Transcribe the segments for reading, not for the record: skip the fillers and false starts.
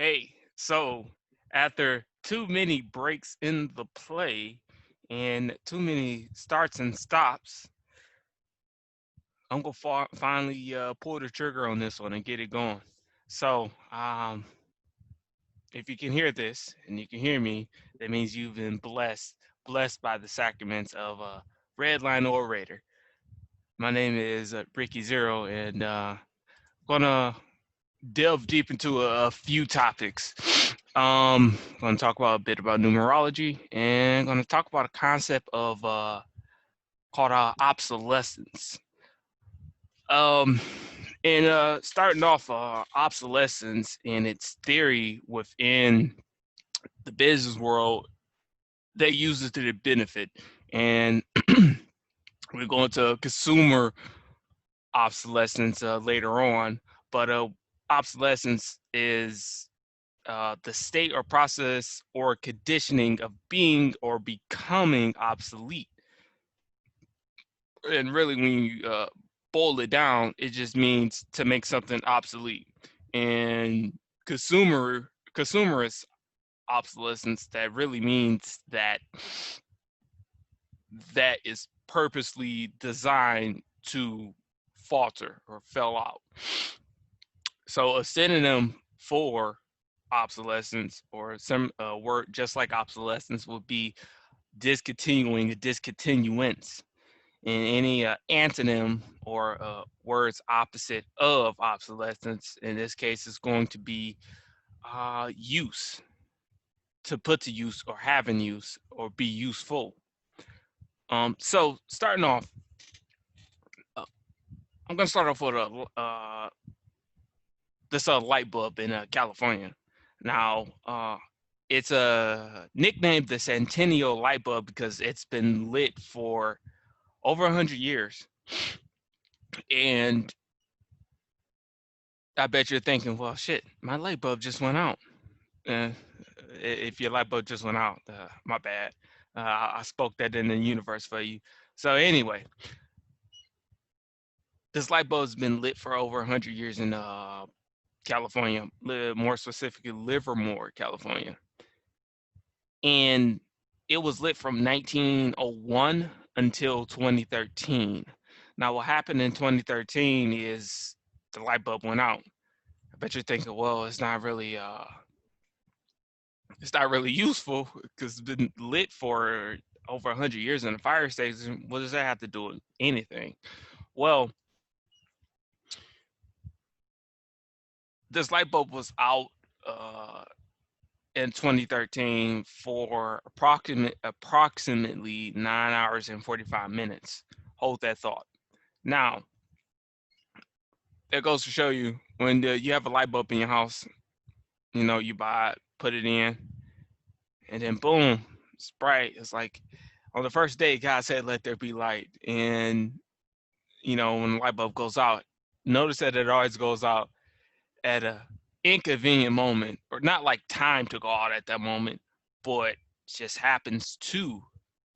Hey, so after too many breaks in the play and too many starts and stops, I'm gonna finally pull the trigger on this one and get it going. So, if you can hear this and you can hear me, that means you've been blessed by the sacraments of Redline Orator. My name is Ricky Zero, and gonna delve deep into a few topics. Going to talk about a bit about numerology, and going to talk about a concept of called obsolescence. Um, and starting off, obsolescence and its theory within the business world, they use it to their benefit, and we're going to consumer obsolescence later on. But obsolescence is the state or process or conditioning of being or becoming obsolete. And really, when you boil it down, it just means to make something obsolete. And consumerist obsolescence, that really means that that is purposely designed to falter or fell out. So a synonym for obsolescence, or some word just like obsolescence, would be discontinuing, a discontinuance. And any antonym or words opposite of obsolescence, in this case, is going to be use, to put to use or have in use or be useful. So starting off, uh, I'm going to start off with this light bulb in California. Now, it's nicknamed the Centennial light bulb because it's been lit for over 100 years. And I bet you're thinking, well, shit, my light bulb just went out. Uh, if your light bulb just went out, my bad. I spoke that in the universe for you. So anyway, this light bulb's been lit for over 100 years in California, more specifically Livermore, California. And it was lit from 1901 until 2013. Now, what happened in 2013 is the light bulb went out. I bet you're thinking, well, it's not really useful because it's been lit for over 100 years in a fire station. What does that have to do with anything? Well, this light bulb was out uh, in 2013 for approximately 9 hours and 45 minutes. Hold that thought. Now, that goes to show you when you have a light bulb in your house, you buy it, put it in, and then boom, it's bright. It's like on the first day, God said, let there be light. And, when the light bulb goes out, notice that it always goes out at a inconvenient moment, or not like time to go out at that moment, but just happens to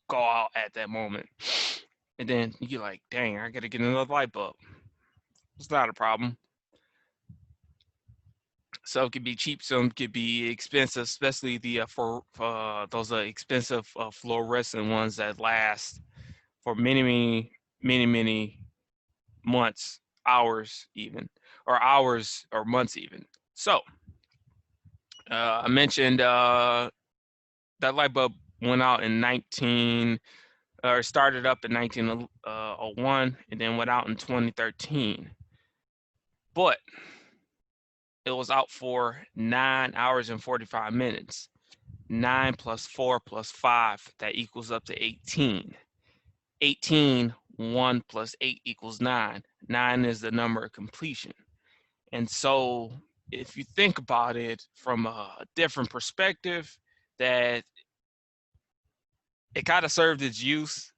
go out at that moment. And then you're like, dang, I got to get another light bulb. It's not a problem. Some could be cheap, some could be expensive, especially the for those expensive fluorescent ones that last for many months, hours even, or hours or months even. So I mentioned that light bulb went out in 19 or started up in 1901 and then went out in 2013. But it was out for 9 hours and 45 minutes. 9 plus 4 plus 5, that equals up to 18. 18, 1 plus 8 equals 9. 9 is the number of completion. And so if you think about it from a different perspective, that it kind of served its use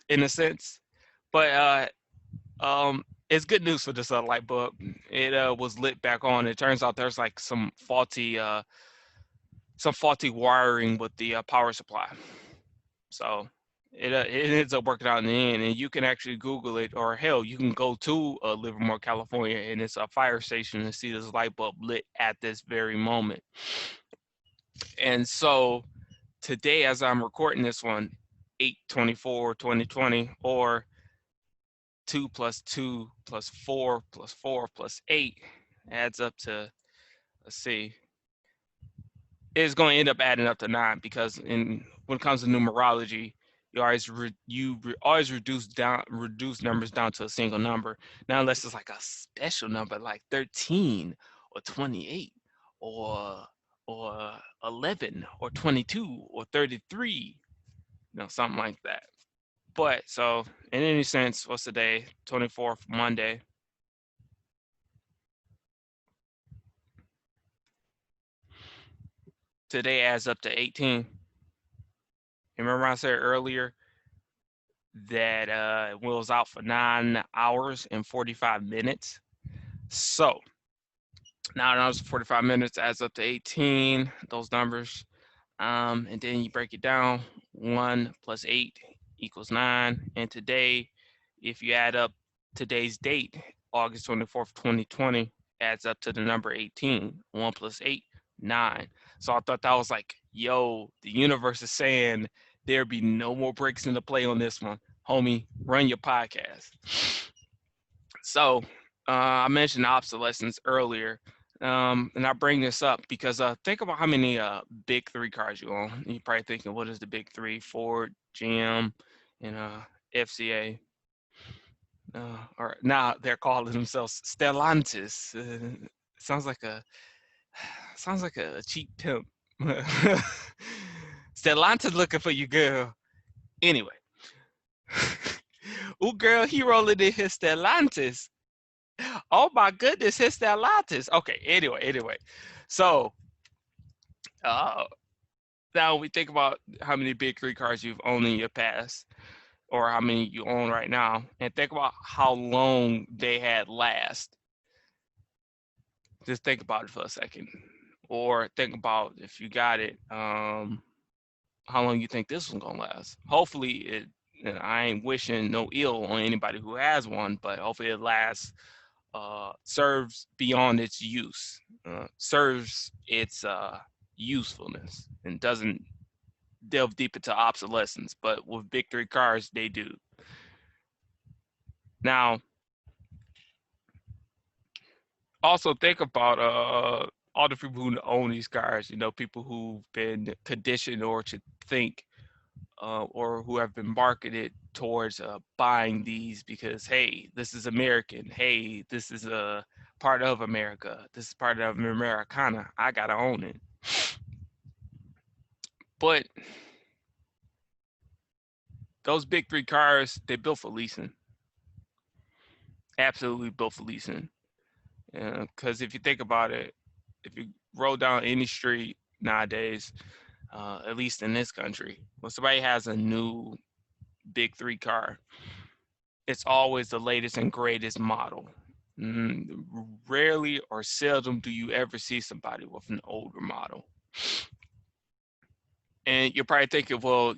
in a sense, but it's good news for this light bulb. It was lit back on. It turns out there's like some faulty wiring with the power supply. So it ends up working out in the end, and you can actually Google it, or hell, you can go to Livermore, California, and it's a fire station and see this light bulb lit at this very moment. And so today, as I'm recording this one, 8/24/2020, or 2 plus 2 plus 4 plus 4 plus 8 adds up to, let's see, it's going to end up adding up to 9, because when it comes to numerology, you always reduce numbers down to a single number. Now, unless it's like a special number like 13 or 28 or 11 or 22 or 33, something like that. But so in any sense, what's the day? 24th, Monday. Today adds up to 18. Remember I said earlier that it was out for 9 hours and 45 minutes. So 9 hours and 45 minutes adds up to 18, those numbers. And then you break it down, 1 plus 8 equals 9. And today, if you add up today's date, August 24th, 2020, adds up to the number 18. 1 plus 8, 9. So I thought that was like, yo, the universe is saying there'd be no more breaks in the play on this one. Homie, run your podcast. So I mentioned obsolescence earlier. And I bring this up because think about how many big three cars you own. You're probably thinking, what is the big three? Ford, GM, and FCA. Or now they're calling themselves Stellantis. Sounds like a cheap pimp. Stellantis looking for you, girl. Anyway, ooh, girl, he rolling in his Stellantis. Oh my goodness, his Stellantis. Okay, anyway. So now we think about how many big three cars you've owned in your past, or how many you own right now, and think about how long they had last. Just think about it for a second. Or think about, if you got it, how long you think this one's gonna last. Hopefully I ain't wishing no ill on anybody who has one, but hopefully it lasts, serves beyond its use, serves its usefulness, and doesn't delve deep into obsolescence. But with big three cars, they do. Now, also think about all the people who own these cars, people who've been conditioned or to think, or who have been marketed towards buying these because, hey, this is American. Hey, this is a part of America. This is part of Americana. I gotta own it. But those big three cars, they built for leasing. Absolutely built for leasing. Because if you think about it, if you roll down any street nowadays, at least in this country, when somebody has a new big three car, it's always the latest and greatest model. Rarely or seldom do you ever see somebody with an older model. And you're probably thinking, well,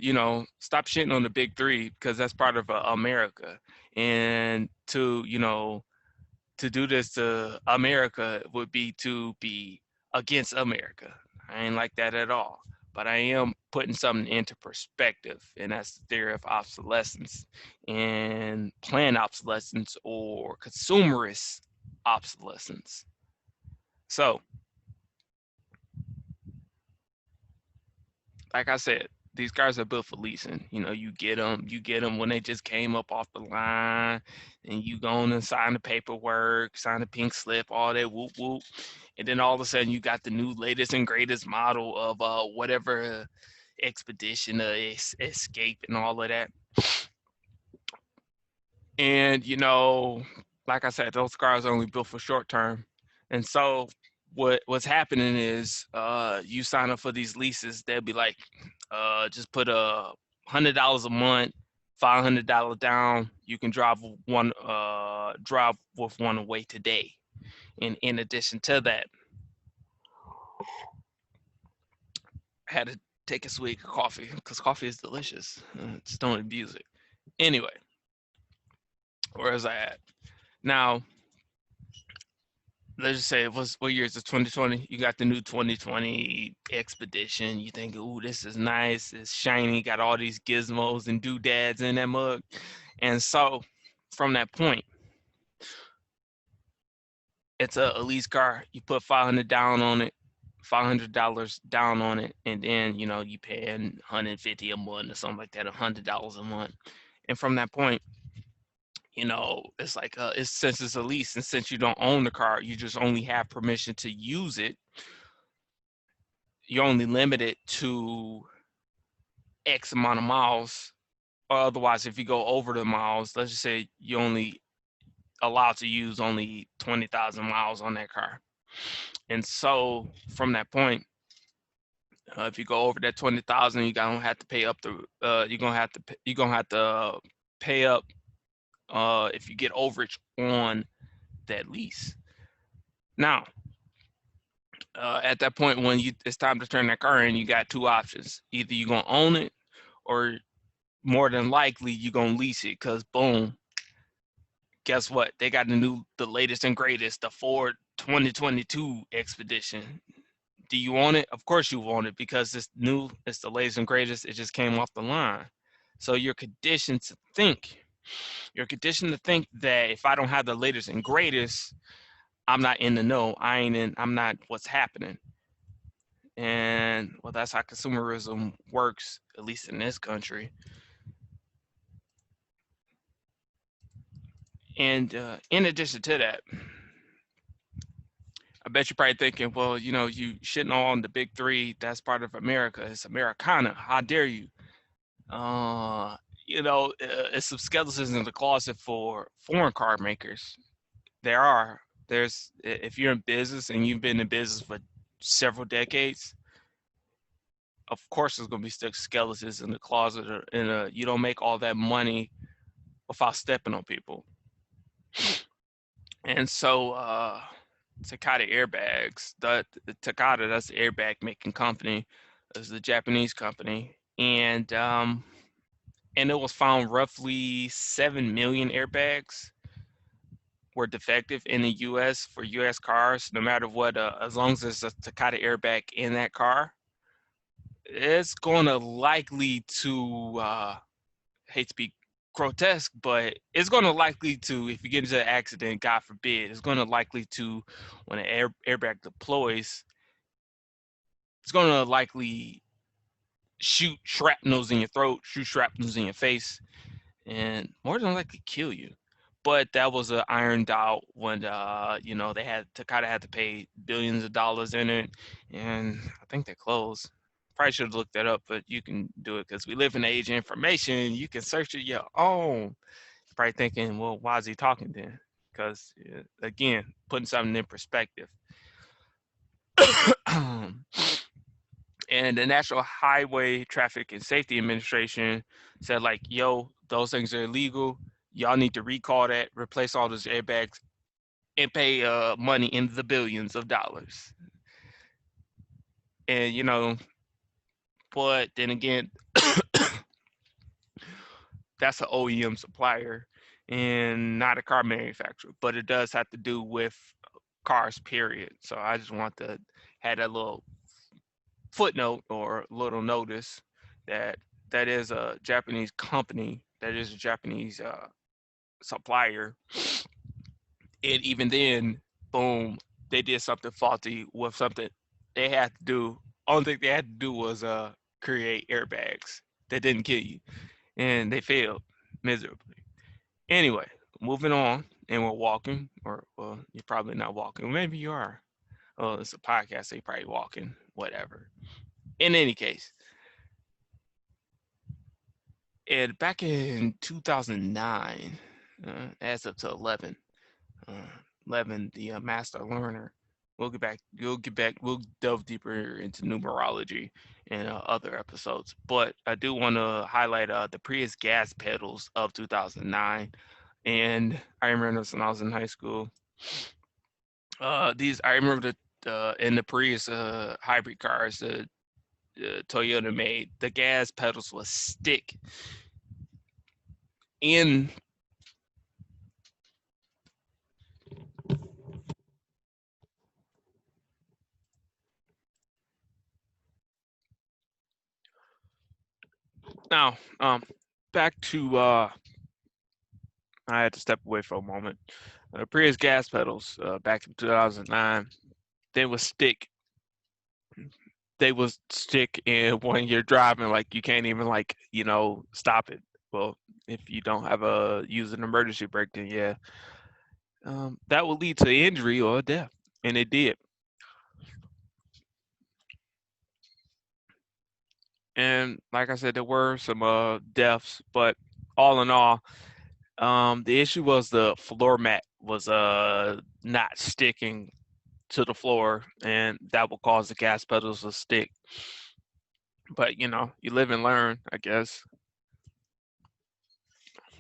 stop shitting on the big three because that's part of America. And to do this to America would be to be against America. I ain't like that at all. But I am putting something into perspective, and that's the theory of obsolescence and planned obsolescence, or consumerist obsolescence. So, like I said, these cars are built for leasing. You get them when they just came up off the line, and you go on and sign the paperwork, sign the pink slip, all that whoop whoop, and then all of a sudden you got the new latest and greatest model of whatever expedition, escape, and all of that. And like I said, those cars are only built for short term, and so what's happening is you sign up for these leases. They'll be like, just put $100 a month, $500 down. You can drive with one away today. And in addition to that, I had take a swig of coffee because coffee is delicious. Just don't abuse it. Anyway, where was I at? Now, let's just say what year is it? 2020. You got the new 2020 Expedition. You think, ooh, this is nice. It's shiny. Got all these gizmos and doodads in that mug. And so, from that point, it's a lease car. You put $500 down on it, $500 down on it, and then you pay $150 a month or something like that, $100 a month. And from that point, it's like it's since it's a lease, and since you don't own the car, you just only have permission to use it. You're only limited to X amount of miles, or otherwise, if you go over the miles, let's just say you only allowed to use only 20,000 miles on that car. And so from that point, if you go over that 20,000, you're gonna have to pay up you're gonna have to pay up if you get overage on that lease. Now, at that point when it's time to turn that car in, you got two options. Either you're gonna own it, or more than likely you're gonna lease it, because boom, guess what? They got the latest and greatest, the Ford 2022 Expedition. Do you want it? Of course you want it, because it's new, it's the latest and greatest, it just came off the line. So you're conditioned to think that if I don't have the latest and greatest, I'm not in the know. I'm not what's happening. And well, that's how consumerism works, at least in this country. And in addition to that, I bet you're probably thinking, well, you shitting on the big three. That's part of America. It's Americana. How dare you? It's some skeletons in the closet for foreign car makers. If you're in business and you've been in business for several decades, of course there's going to be skeletons in the closet, and you don't make all that money without stepping on people. And so Takata airbags, Takata, that's the airbag making company, is the Japanese company, and it was found roughly 7 million airbags were defective in the U.S. for U.S. cars. No matter what, as long as there's a Takata airbag in that car, it's going to likely to hate to be grotesque, but it's going to likely to, if you get into an accident, God forbid, it's going to likely to, when an airbag deploys, it's going to likely shoot shrapnels in your throat, shoot shrapnels in your face, and more than likely kill you. But that was ironed out when Takata had to pay billions of dollars in it, and I think they closed. Probably should have looked that up, but you can do it because we live in the age of information. You can search it your own. You're probably thinking, well, why is he talking then? Because again, putting something in perspective. And the National Highway Traffic and Safety Administration said, like, yo, those things are illegal. Y'all need to recall that, replace all those airbags, and pay money in the billions of dollars. And, but then again, that's an OEM supplier and not a car manufacturer, but it does have to do with cars, period. So I just want to have that little footnote or little notice that is a Japanese company, that is a Japanese supplier. And even then, boom, they did something faulty with something they had to do. Only thing they had to do was create airbags that didn't kill you, and they failed miserably. Anyway, moving on, and we're walking, or well, you're probably not walking. Maybe you are. Oh, it's a podcast, so you're probably walking, whatever. In any case, and back in 2009, adds up to 11. 11, the master learner. We'll get back. We'll delve deeper into numerology in other episodes. But I do want to highlight the Prius gas pedals of 2009, and I remember this when I was in high school. I remember in the Prius hybrid cars, Toyota made, the gas pedals would stick in. Now, back to I had to step away for a moment. Prius gas pedals back in 2009, they would stick. They would stick in when you're driving, like you can't even stop it. Well, if you don't have use an emergency brake, then yeah, that will lead to injury or death, and it did. And like I said, there were some deaths, but all in all, the issue was the floor mat was not sticking to the floor, and that will cause the gas pedals to stick. But you live and learn, I guess.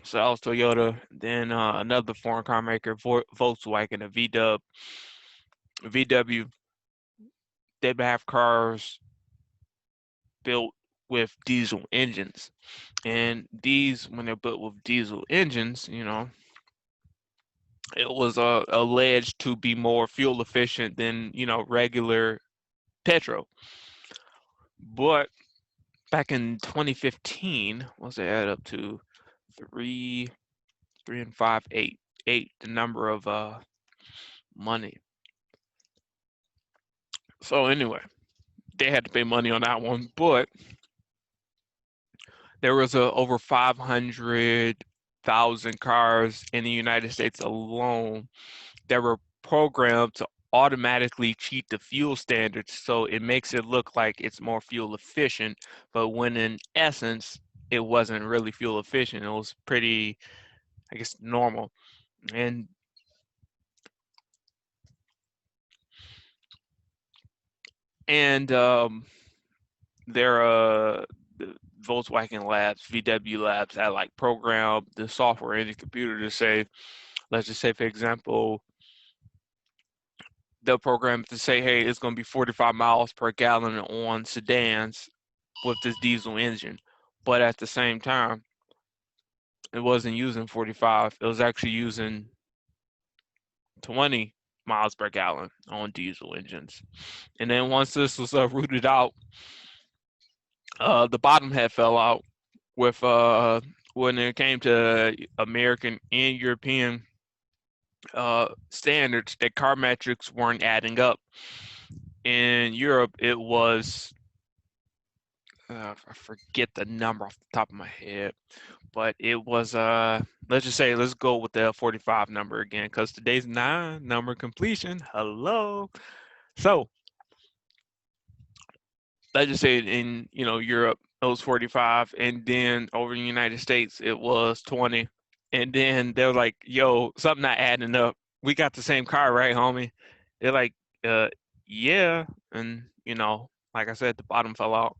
So that was Toyota. Then another foreign car maker, Volkswagen, a VW. They have cars built with diesel engines, and these, when they're built with diesel engines, it was alleged to be more fuel efficient than regular petrol. But back in 2015, what's it add up to? Three, three and five, eight, eight. The number of money. So anyway, they had to pay money on that one, but there was over 500,000 cars in the United States alone that were programmed to automatically cheat the fuel standards, so it makes it look like it's more fuel efficient, but when in essence it wasn't really fuel efficient. It was pretty, I guess, normal. And and their the Volkswagen labs, VW labs, had like programmed the software in the computer to say, let's just say, for example, they'll program it to say, hey, it's going to be 45 miles per gallon on sedans with this diesel engine. But at the same time, it wasn't using 45. It was actually using 20 miles per gallon on diesel engines. And then once this was rooted out, the bottom head fell out with when it came to American and European standards, that car metrics weren't adding up. In Europe, it was I forget the number off the top of my head, but it was let's go with the 45 number again, because today's 9 number completion. Hello. So let's just say in Europe it was 45, and then over in the United States it was 20, and then they're like, yo, something not adding up. We got the same car, right, homie? They're like, uh yeah. And like I said, the bottom fell out.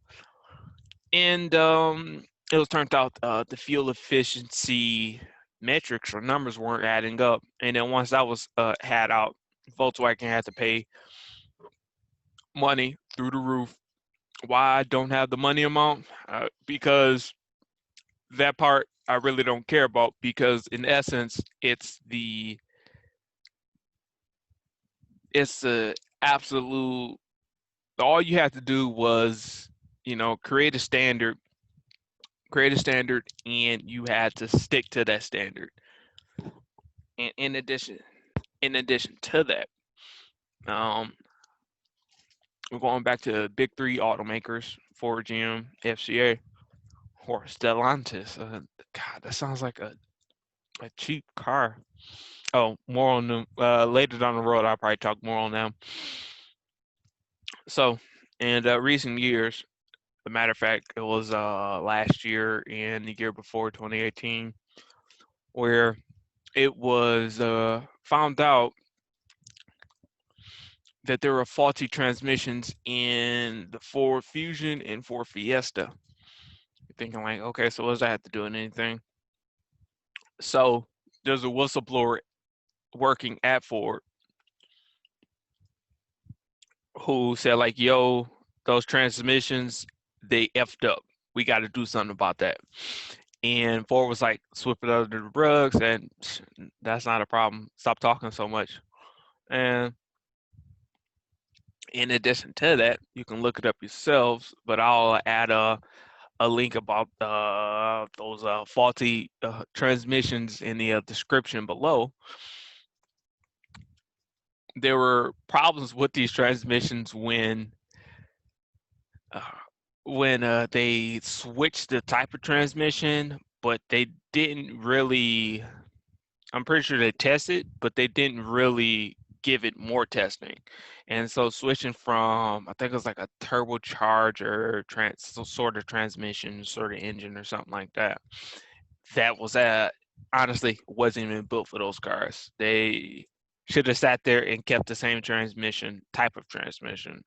And it was turned out the fuel efficiency metrics or numbers weren't adding up. And then once that was had out, Volkswagen had to pay money through the roof. Why I don't have the money amount? Because that part I really don't care about, because in essence it's the absolute, all you have to do was create a standard, and you had to stick to that standard. And in addition to that, um, we're going back to big 3 automakers: Ford, GM, FCA, or Stellantis. God, that sounds like a cheap car. Oh, more on them later down the road. I'll probably talk more on them. So, in recent years, as a matter of fact, it was last year and the year before, 2018, where it was found out that there were faulty transmissions in the Ford Fusion and Ford Fiesta. You're thinking like, okay, so what does that have to do with anything? So there's a whistleblower working at Ford who said like, yo, those transmissions, they effed up. We got to do something about that. And Ford was like, sweep it under the rugs, and that's not a problem. Stop talking so much. And in addition to that, you can look it up yourselves, but I'll add a link about those faulty transmissions in the description below. There were problems with these transmissions uh, when they switched the type of transmission, but they didn't really. I'm pretty sure they tested, but they didn't really give it more testing. And so switching from, I think it was like a turbocharger, some sort of transmission, sort of engine or something like that. That was honestly wasn't even built for those cars. They should have sat there and kept the same transmission, type of transmission,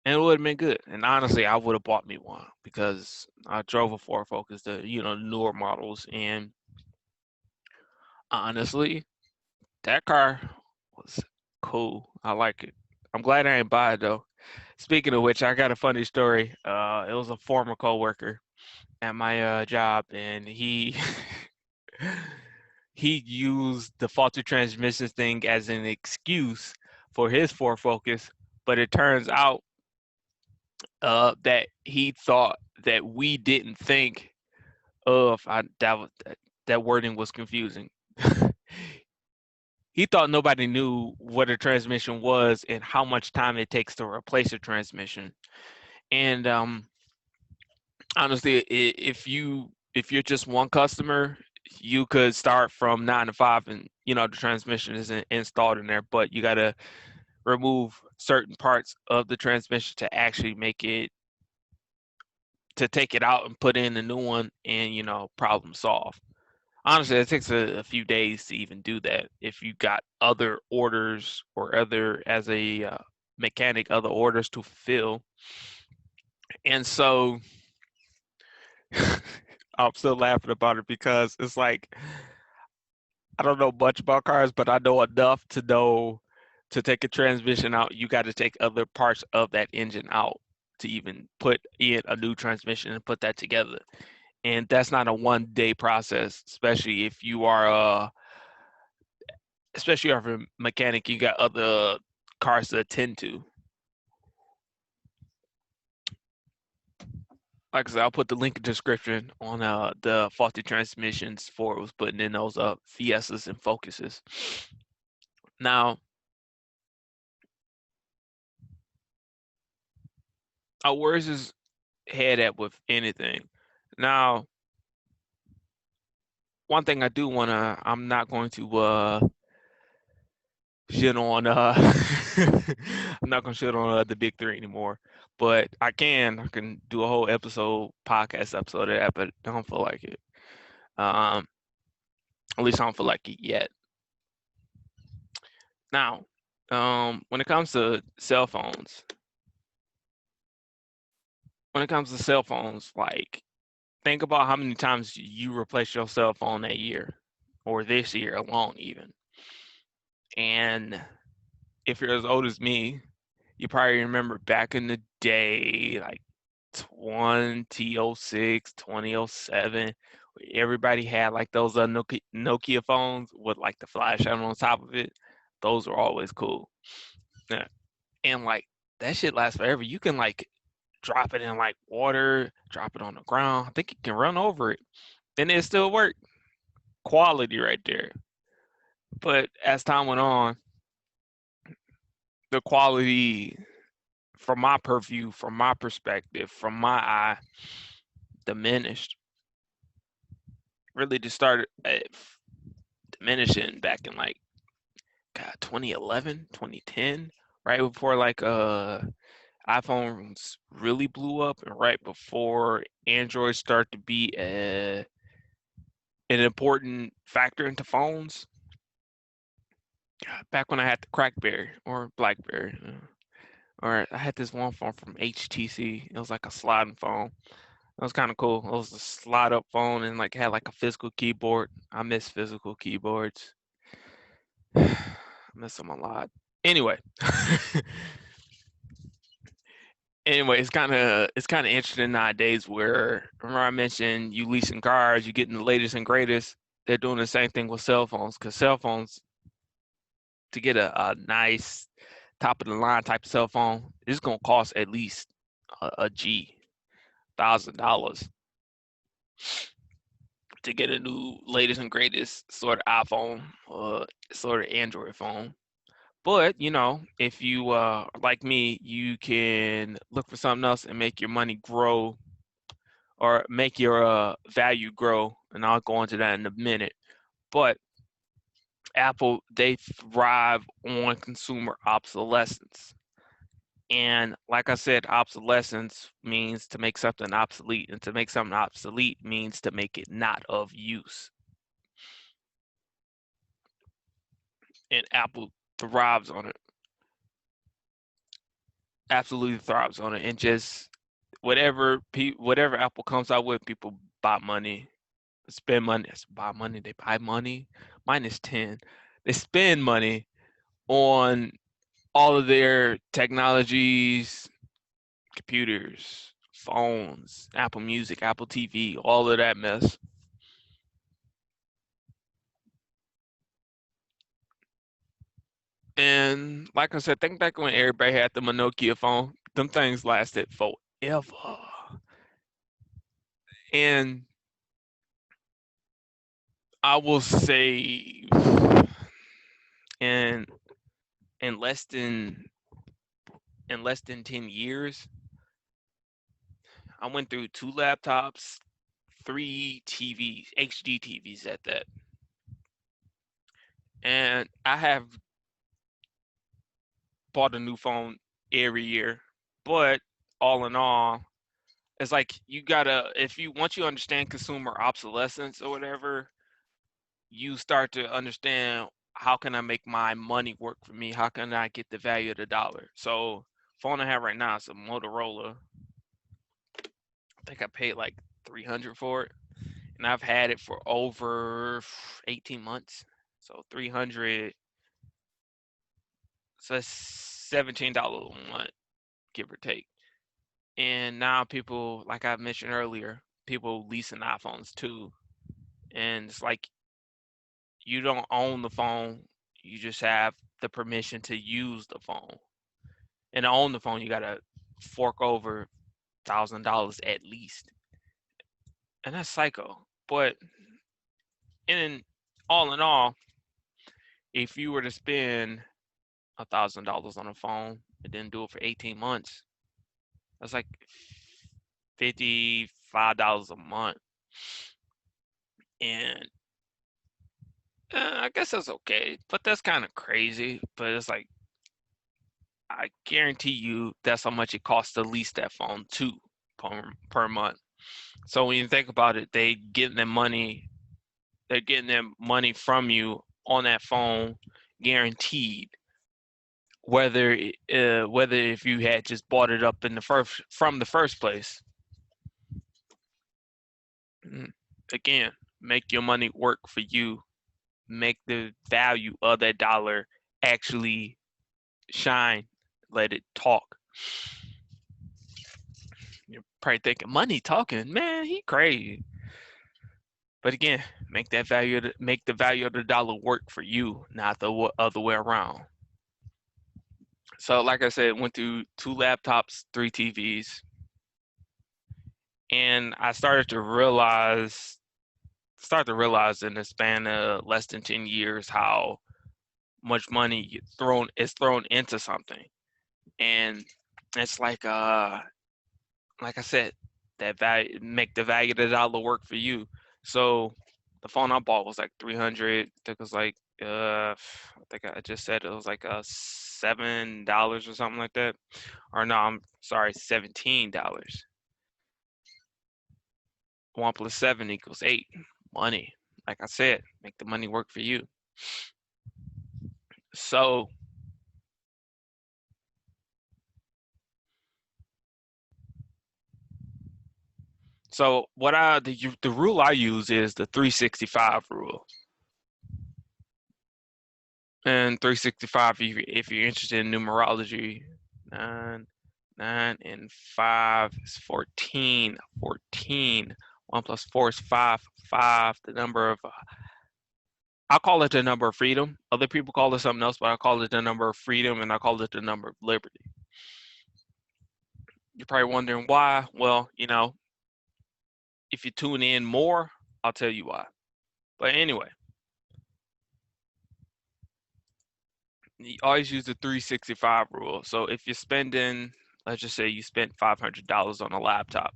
and it would have been good. And honestly, I would have bought me one because I drove a Ford Focus, the newer models, and honestly, that car was cool. I like it. I'm glad I ain't buy it though. Speaking of which, I got a funny story. It was a former coworker at my job, and he he used the faulty transmission thing as an excuse for his Ford Focus, but it turns out that he thought that we didn't think of that wording was confusing. He thought nobody knew what a transmission was and how much time it takes to replace a transmission. And honestly, if you're just one customer, you could start from 9 to 5, and the transmission isn't installed in there, but you got to remove certain parts of the transmission to actually make it to take it out and put in a new one, and problem solved. Honestly, it takes a few days to even do that. If you got other orders or other as a mechanic, other orders to fulfill, and so I'm still laughing about it because it's like I don't know much about cars, but I know enough to know to take a transmission out, you got to take other parts of that engine out to even put in a new transmission and put that together. And that's not a 1 day process, especially if you are especially if you're a mechanic, you got other cars to attend to. Like I said, I'll put the link in the description on the faulty transmissions for was putting in those Fiestas and Focuses. Now, where's his head at with anything? Now, one thing I do wanna, I'm not going to shit on I'm not gonna shit on the big three anymore. But I can do a whole podcast episode of that, but I don't feel like it. Um, at least I don't feel like it yet. Now, when it comes to cell phones, like think about how many times you replace your cell phone that year or this year alone even. And if you're as old as me, you probably remember back in the day, like 2006, 2007, everybody had like those Nokia phones with like the flashlight on top of it. Those were always cool. Yeah. And like that shit lasts forever. You can like drop it in like water, drop it on the ground. I think you can run over it and it still work. Quality right there. But as time went on, the quality from my purview, from my perspective, from my eye, diminished. Really just started diminishing back in like 2011, 2010, right before like iPhones really blew up and right before Android started to be an important factor into phones. Back when I had the Crackberry or Blackberry, or I had this one phone from HTC. It was like a sliding phone. It was kind of cool. It was a slide up phone and like had like a physical keyboard. I miss physical keyboards. I miss them a lot. Anyway, Anyway, it's kind of interesting nowadays where remember I mentioned you leasing cars, you getting the latest and greatest. They're doing the same thing with cell phones because cell phones to get a nice top of the line type of cell phone, it's gonna cost at least a G, $1,000 to get a new latest and greatest sort of iPhone or sort of Android phone. But if you like me, you can look for something else and make your money grow or make your value grow. And I'll go into that in a minute. But Apple, they thrive on consumer obsolescence. And like I said, obsolescence means to make something obsolete. And to make something obsolete means to make it not of use. And Apple thrives on it. Absolutely thrives on it. And just whatever Apple comes out with, people buy money, spend money. Buy money, they buy money. Minus 10. They spend money on all of their technologies, computers, phones, Apple Music, Apple TV, all of that mess. And like I said, think back when everybody had the Nokia phone. Them things lasted forever. And I will say in in less than in less than 10 years, I went through 2 laptops, 3 TVs, HD TVs at that. And I have bought a new phone every year. But all in all, it's like you gotta if you once you understand consumer obsolescence or whatever, you start to understand how can I make my money work for me? How can I get the value of the dollar? So phone I have right now is a Motorola. I think I paid like 300 for it. And I've had it for over 18 months. So 300, so that's $17 a month, give or take. And now people, like I mentioned earlier, people leasing iPhones too. And it's like you don't own the phone, you just have the permission to use the phone. And to own the phone, you gotta fork over $1,000 at least. And that's psycho. But in all, if you were to spend $1,000 on a phone and then do it for 18 months, that's like $55 a month. And I guess that's okay, but that's kind of crazy. But it's like, I guarantee you that's how much it costs to lease that phone too per month. So when you think about it, they're getting their money from you on that phone guaranteed. Whether if you had just bought it up in the first place. Again, make your money work for you. Make the value of that dollar actually shine. Let it talk. You're probably thinking, money talking, man, he crazy. But again, make the value of the dollar work for you, not the other way around. So, like I said, went through 2 laptops, 3 TVs, and I started to realize in the span of less than 10 years how much money is thrown into something. And it's like I said, that value make the value of the dollar work for you. So the phone I bought was like 300. I think it was like I think I just said it was like $7 or something like that. Or no, I'm sorry, $17. 1 plus 7 equals 8. Money. Like I said, make the money work for you. So the rule I use is the 365 rule. And 365, if you're interested in numerology, 9 and 5 is 14. 14. 1 plus 4 is 5. 5, the number of, I'll call it the number of freedom. Other people call it something else, but I call it the number of freedom, and I call it the number of liberty. You're probably wondering why. Well, if you tune in more, I'll tell you why. But anyway, you always use the 365 rule. So if you're spending, let's just say you spent $500 on a laptop,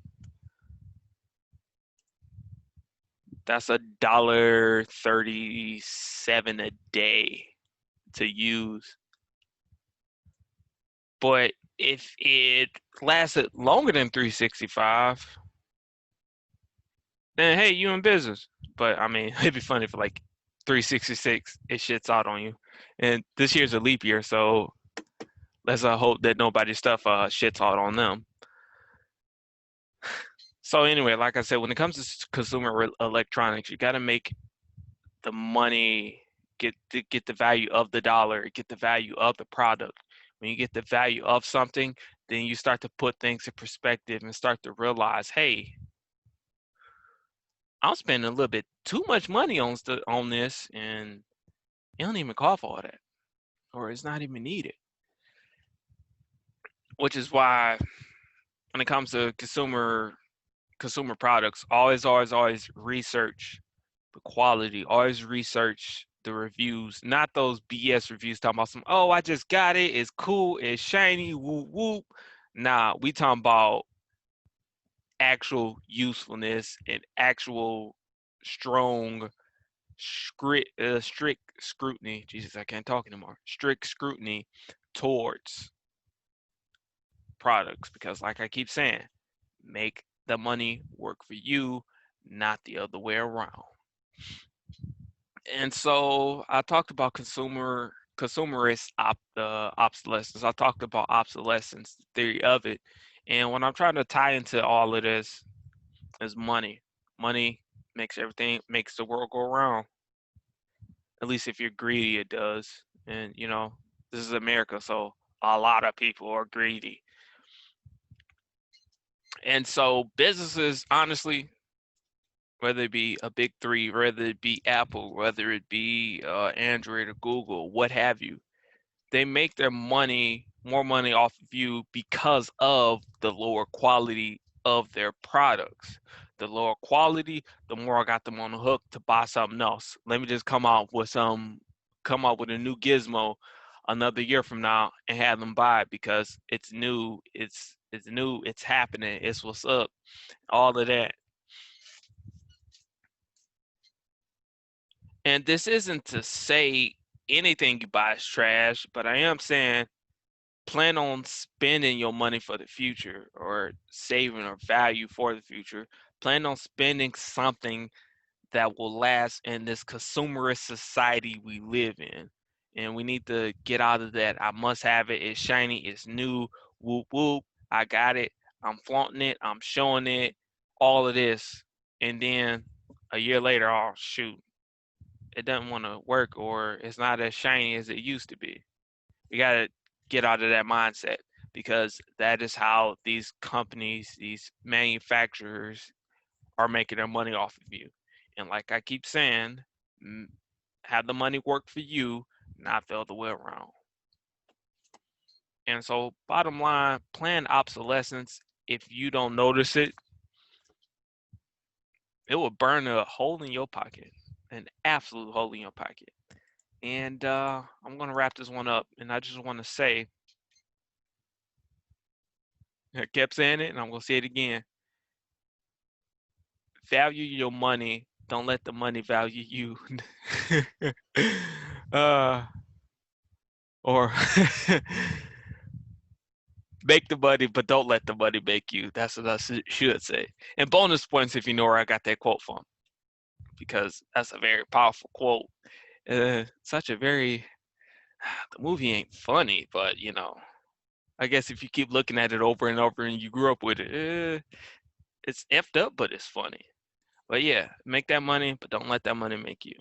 that's $1.37 a day to use. But if it lasted longer than 365, then hey, you in business. But I mean, it'd be funny if like 366 it shits out on you. And this year's a leap year, so let's hope that nobody's stuff shits out on them. So anyway, like I said, when it comes to consumer electronics, you got to make the money, get the value of the dollar, get the value of the product. When you get the value of something, then you start to put things in perspective and start to realize, hey, I'm spending a little bit too much money on this, and it don't even call for all that, or it's not even needed. Which is why, when it comes to consumer products, always research the quality. Always research the reviews, not those BS reviews talking about some, oh, I just got it, it's cool, it's shiny, whoop whoop. Nah, we talking about actual usefulness and actual strong strict scrutiny. Jesus, I can't talk anymore. Strict scrutiny towards products, because like I keep saying, make the money work for you, not the other way around. And so I talked about consumerist obsolescence. I talked about obsolescence, the theory of it. And what I'm trying to tie into all of this is money. Money makes the world go around. At least if you're greedy, it does. And this is America, so a lot of people are greedy. And so businesses, honestly, whether it be a big three, whether it be Apple, whether it be Android or Google, what have you, they make their more money off of you because of the lower quality of their products. The lower quality, the more I got them on the hook to buy something else. Let me just come out with a new gizmo another year from now and have them buy it because it's new, it's new, it's happening, it's what's up, all of that. And this isn't to say anything you buy is trash, but I am saying plan on spending your money for the future, or saving or value for the future. Plan on spending something that will last in this consumerist society we live in. And we need to get out of that. I must have it. It's shiny. It's new. Whoop, whoop. I got it. I'm flaunting it. I'm showing it. All of this. And then a year later, oh, shoot, it doesn't want to work, or it's not as shiny as it used to be. You got to get out of that mindset, because that is how these companies, these manufacturers are making their money off of you. And like I keep saying, have the money work for you, not the other way around. And so bottom line, plan obsolescence. If you don't notice it, it will burn a hole in your pocket, an absolute hole in your pocket. And I'm going to wrap this one up. And I just want to say, I kept saying it and I'm going to say it again. Value your money. Don't let the money value you. Or make the money, but don't let the money make you. That's what I should say. And bonus points if you know where I got that quote from, because that's a very powerful quote. Such a very, the movie ain't funny, but I guess if you keep looking at it over and over and you grew up with it, it's effed up, but it's funny. But yeah, make that money, but don't let that money make you.